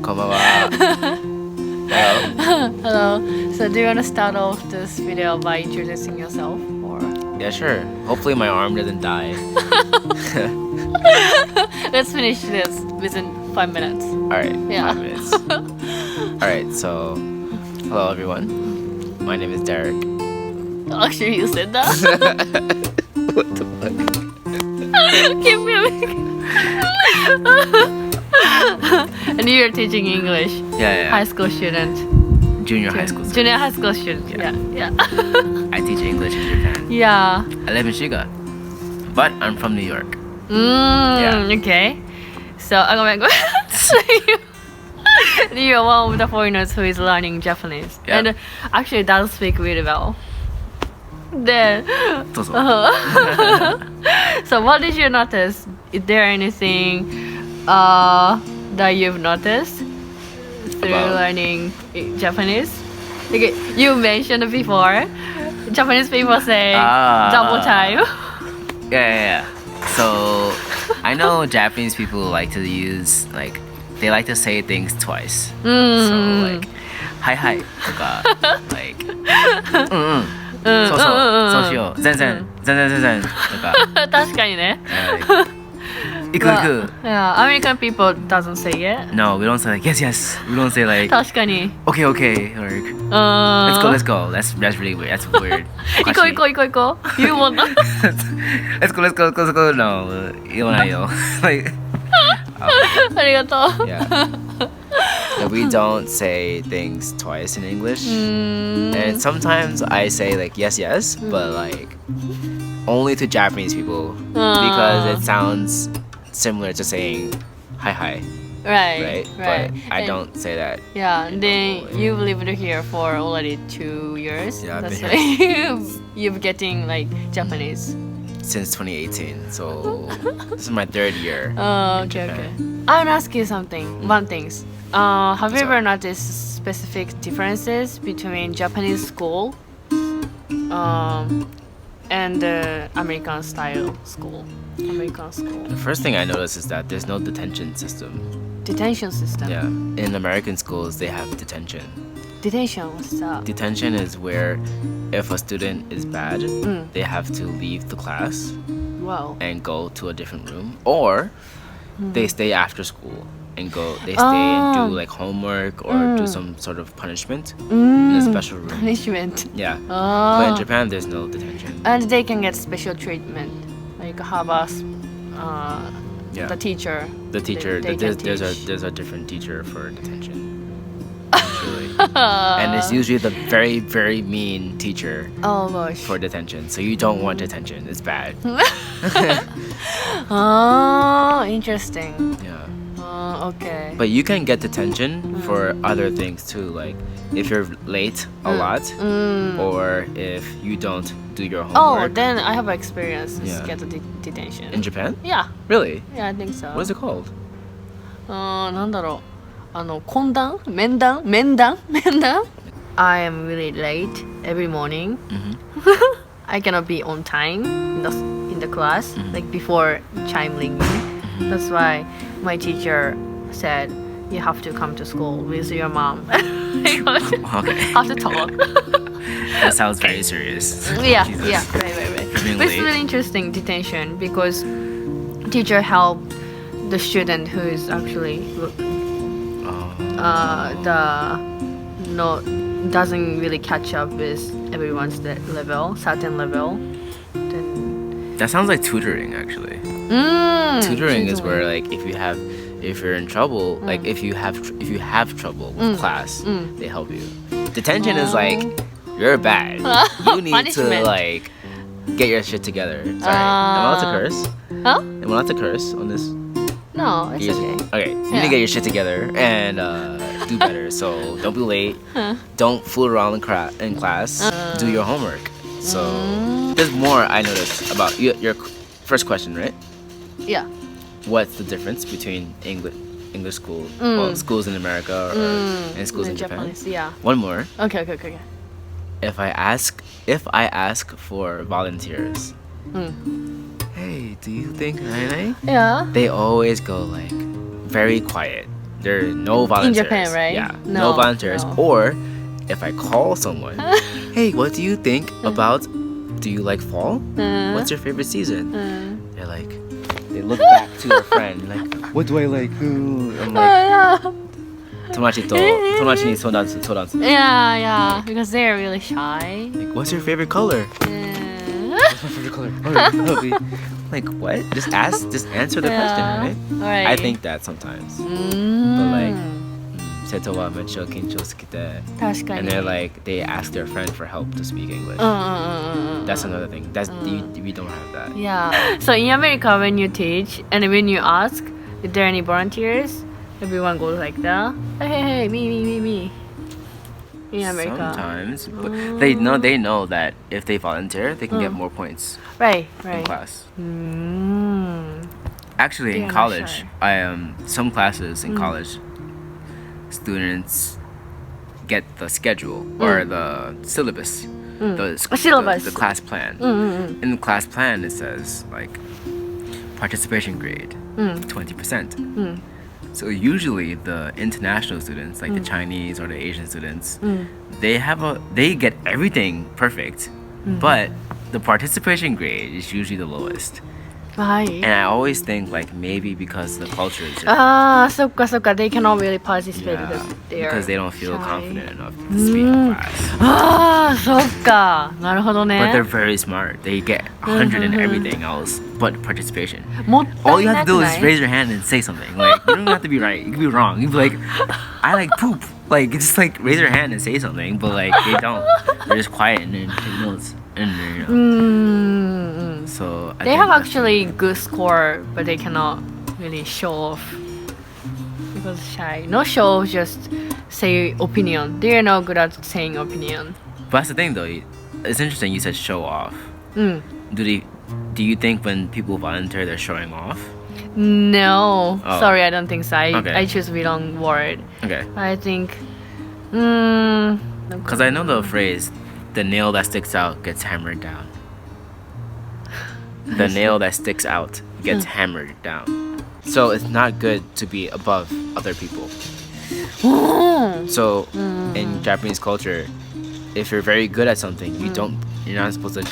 Konbanwa. Hello. Hello. So do you want to start off this video by introducing yourself? Or Yeah, sure. Hopefully my arm doesn't die. let's finish this within 5 minutes. Alright, Yeah. 5 minutes. Alright, so hello everyone. My name is Derek. Actually, you said that. What the fuck? Keep moving. And you're teaching English. Yeah. High school student. Junior high school. Junior high school student. Yeah. I teach English in Japan. Yeah. I live in Shiga. But I'm from New York. Yeah. Okay. So, go back. You're one of the foreigners who is learning Japanese. Yeah. And actually does speak really well. Then, どうぞ。 so what did you notice? Is there anything that you've noticed through About? learning Japanese? Like you mentioned before, Japanese people say double time. Yeah. So I know Japanese people like to use they like to say things twice. So like hi とか like そうしよう全然とか確かにね。行く Yeah, American people doesn't say it. No, we don't say like yes. We don't say like 確かに。 okay or let's go. That's really weird. That's weird. 行こう。You want that? Let's go. No, 言わないよ。Like ありがとう。 yeah. We don't say things twice in English. And sometimes I say like yes, but like only to Japanese people because it sounds similar to saying hi, Right. But I don't say that. Yeah, then you've lived here for already 2 years. Yeah, I've That's been why you're getting like Japanese. Since 2018, so this is my 3rd year. Oh, in okay. Japan. I want to ask you something. One thing. Have you What's ever up? noticed specific differences between Japanese school and American style school? American school. The first thing I noticed is that there's no detention system. Detention system. Yeah, in American schools they have detention. Detention, what's that? Detention is where if a student is bad, they have to leave the class Wow. and go to a different room, or they stay after school and stay and do like homework or do some sort of punishment in a special room. Punishment. Yeah. Oh. But in Japan there's no detention. And they can get special treatment, like have a Yeah. the teacher. The teacher, they can there's a different teacher for detention. Usually. And it's usually the very, very mean teacher Oh gosh. for detention. So you don't want detention. It's bad. Oh, interesting. Yeah. Okay. But you can get detention for other things too, like if you're late a lot, or if you don't do your Oh, homework. then I have experience Yeah. get the detention. In Japan? Yeah, Really? I think so. What is it called? なんだろう。懇談面談 I am really late every morning. I cannot be on time in the class, like before chime ringing. That's why my teacher said you have to come to school with your mom. Okay. Have to talk. That sounds very serious. Yeah, Jesus. yeah, right. For being But it's late. really interesting detention because teacher helped the student who is actually doesn't really catch up with everyone's certain level. Then That sounds like tutoring actually. Tutoring is where like if you're in trouble, like if you have trouble with class, they help you. Detention is like you're bad. You need to Punishment. like get your shit together. Sorry, am I allowed to curse? Huh? Am I allowed to curse on this? No, it's Yes. okay. Okay, you need to get your shit together and do better. So don't be late. Don't fool around in class. Do your homework. So there's more I noticed about your first question, right? Yeah. What's the difference between English school, well, schools in America and schools in Japan? Japanese, yeah. One more. Okay. If I ask for volunteers, hey, do you think Yeah. they always go like very quiet. There are no volunteers. In Japan, right? Yeah, No, no volunteers. no. Or if I call someone, hey, what do you think about? Do you like fall? What's your favorite season? They're like, they look back to their friend like, what do I like? I'm like, 友達に相談する。 Yeah, because they're really shy. Like, what's your favorite color? What's my favorite color? Like, what? Just answer the question, right? Right. I think that sometimes. But like, 生徒はめっちゃ緊張してて、確かに。 and they're like, they ask their friend for help to speak English. That's another thing. We don't have that. Yeah. So in America, when you teach and when you ask, is there any volunteers? Everyone goes like that. Hey, me. In America. Sometimes, but they know that if they volunteer, they can get more points Right. in class. Mm. Actually, They in are college, shy. Some classes in college, students get the schedule or the syllabus, syllabus. the class plan. In the class plan, it says like participation grade 20%. So usually the international students, like the Chinese or the Asian students, they get everything perfect, but the participation grade is usually the lowest. Right. And I always think like maybe because the culture is different. So they cannot really participate because they don't feel shy. confident enough to speak in class. そっか。なるほどね。 But they're very smart. They get 100 in everything else but participation. もったいなくない? All you have to do is raise your hand and say something. Like you don't have to be right. You can be wrong. You can be like, I like poop. Like just like raise your hand and say something. But like they don't. They're just quiet and then take notes. And then, So They have actually good score, but they cannot really show off because shy. No show, just say opinion. They are not good at saying opinion. But that's the thing, though. It's interesting. You said show off. Do you think when people volunteer, they're showing off? No, Oh. sorry, I don't think so. Okay. I choose the wrong word. Okay. I think. Because I know the phrase, the nail that sticks out gets hammered down. The nail that sticks out gets hammered down. So it's not good to be above other people. So in Japanese culture, if you're very good at something, you're not supposed to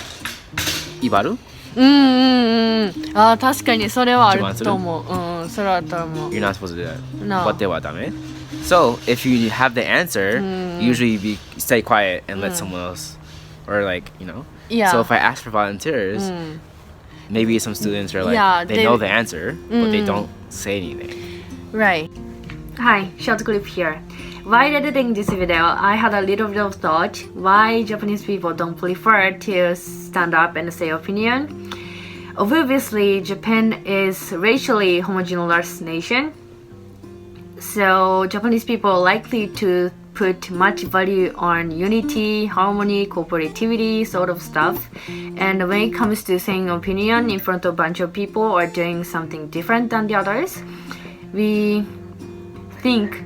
ibaru? 確かにそれはあると思う。それはあると思う。 You're not supposed to do that. No. わてはダメ? So if you have the answer, usually stay quiet and let someone else, or like, Yeah. So if I ask for volunteers, maybe some students are like, Yeah, they know the answer, but they don't say anything. Right. Hi, short clip here. While editing this video, I had a little bit of thought why Japanese people don't prefer to stand up and say opinion. Obviously, Japan is racially homogeneous nation, so Japanese people are likely to put much value on unity, harmony, cooperativity, sort of stuff. And when it comes to saying opinion in front of a bunch of people or doing something different than the others, we think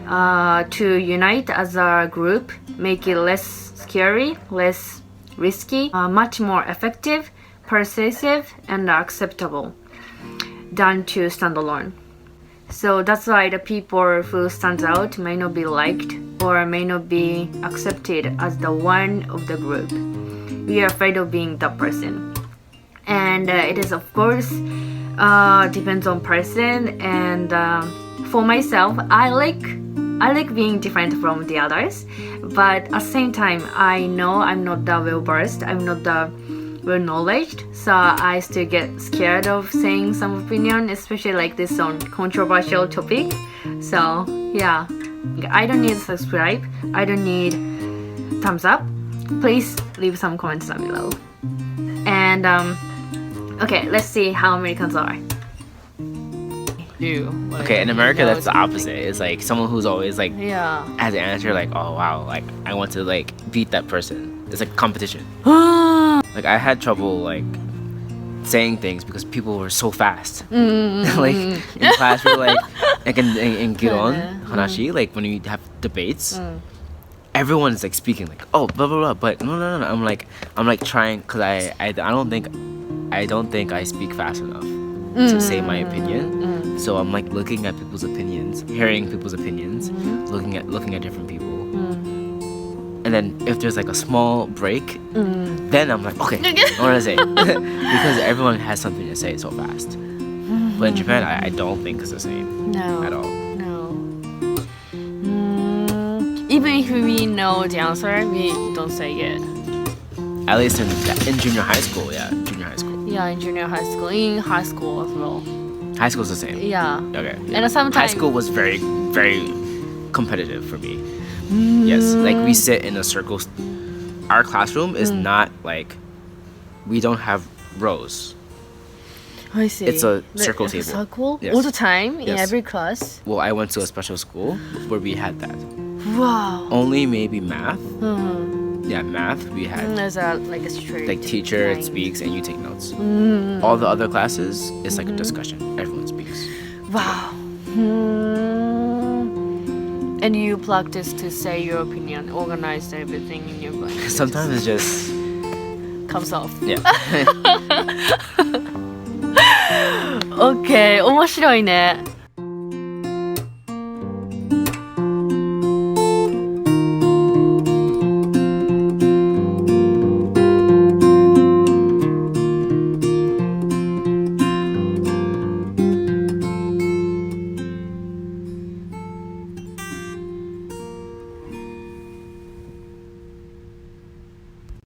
to unite as a group, make it less scary, less risky, much more effective, persuasive, and acceptable than to stand alone. So that's why the people who stands out may not be liked or may not be accepted as the one of the group. We are afraid of being that person. And it is of course depends on person, and for myself, I like being different from the others, but at the same time, I know I'm not that well versed, I'm not that well knowledged, so I still get scared of saying some opinion, especially like this on controversial topic. So yeah, I don't need subscribe, I don't need thumbs up. Please leave some comments down below. And okay, let's see how Americans are. Okay, in America, that's the opposite. It's like someone who's always like, Yeah. as an answer, like, oh wow, like I want to like beat that person. It's like competition. Like I had trouble like saying things because people were so fast. Like in class, we're like in Giron, Hanashi, like when we have debates, everyone is like speaking like, oh blah blah blah, but no. I'm like trying, because I don't think I speak fast enough to say my opinion. So I'm like looking at people's opinions, hearing people's opinions, looking at different people. And then if there's like a small break, then I'm like, okay, I want to say because everyone has something to say so fast. But in Japan, I don't think it's the same No. at all. No. Even if we know the answer, we don't say it. At least in junior high school, yeah, junior high school. Yeah, in junior high school, in high school as well. High school's the same. Yeah. Okay. And sometimes High school was very, very competitive for me. Yes, like we sit in a circle. Our classroom is not like, we don't have rows. I see. It's a circle table. Circle? Yes. All the time in Yes. every class? Well, I went to a special school where we had that. Wow. Only maybe math. Yeah, math we had. There's like a strict Like teacher line. speaks and you take notes. All the other classes, it's like a discussion. Everyone speaks. Wow. And you practice to say your opinion, organize everything in your mind. Sometimes it's just Comes off. yeah. OK 面白いね